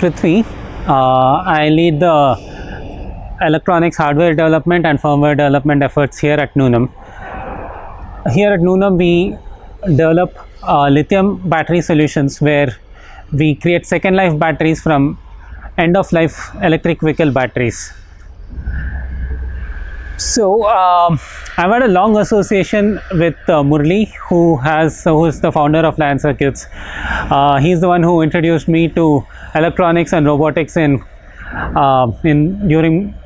Prithvi. I lead the electronics hardware development and firmware development efforts here at Nunam. Here at Nunam, we develop lithium battery solutions where we create second life batteries from end of life electric vehicle batteries. So I've had a long association with Murli, who is the founder of LionCircuits. He's the one who introduced me to electronics and robotics during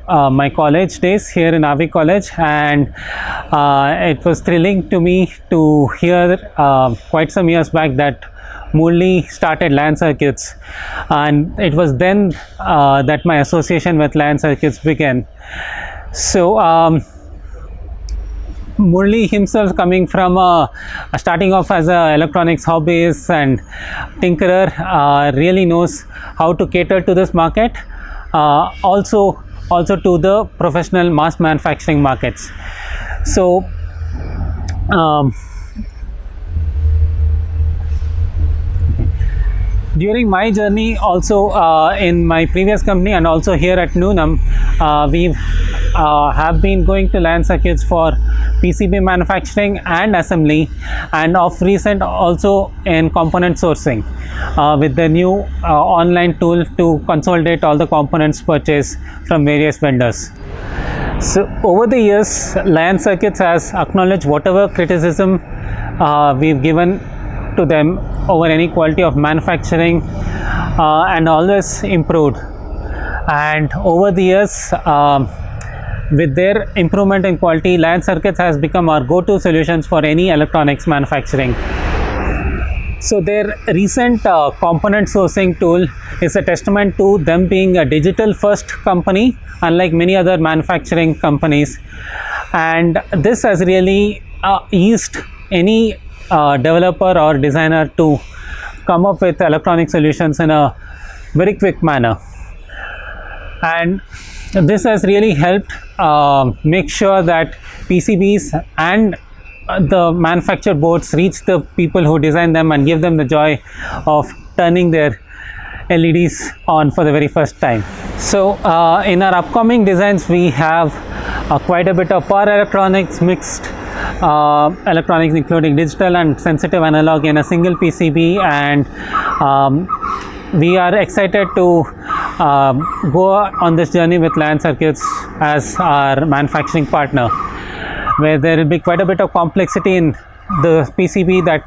my college days here in Avi College, and it was thrilling to me to hear quite some years back that Murli started LionCircuits, and it was then that my association with LionCircuits began. So Murli himself, coming from starting off as an electronics hobbyist and tinkerer, really knows how to cater to this market, also to the professional mass manufacturing markets. So during my journey, also in my previous company and also here at Nunam, we have been going to LionCircuits for PCB manufacturing and assembly, and of recent also in component sourcing with the new online tool to consolidate all the components purchased from various vendors. So over the years, LionCircuits has acknowledged whatever criticism we've given to them over any quality of manufacturing and always improved. And over the years, with their improvement in quality, LionCircuits has become our go-to solutions for any electronics manufacturing. So their recent component sourcing tool is a testament to them being a digital first company, unlike many other manufacturing companies, and this has really eased any developer or designer to come up with electronic solutions in a very quick manner. And this has really helped make sure that PCBs and the manufactured boards reach the people who design them and give them the joy of turning their LEDs on for the very first time. So in our upcoming designs, we have quite a bit of power electronics, mixed electronics including digital and sensitive analog in a single PCB, and we are excited to go on this journey with LionCircuits as our manufacturing partner, where there will be quite a bit of complexity in the PCB that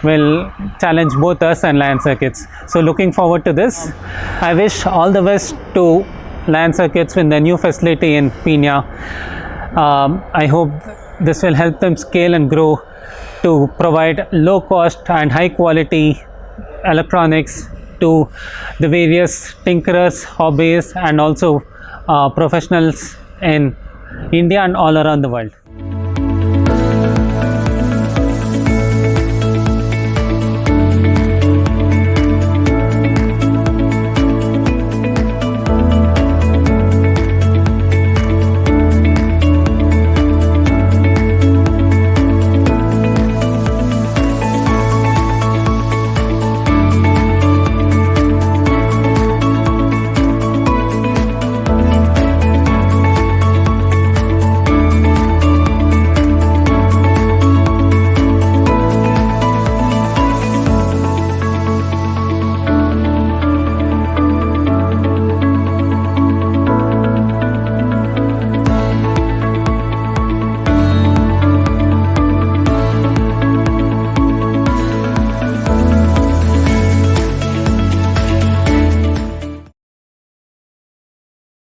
will challenge both us and LionCircuits. So looking forward to this. I wish all the best to LionCircuits in the new facility in Pina. I hope this will help them scale and grow to provide low cost and high quality electronics to the various tinkerers, hobbyists, and also professionals in India and all around the world.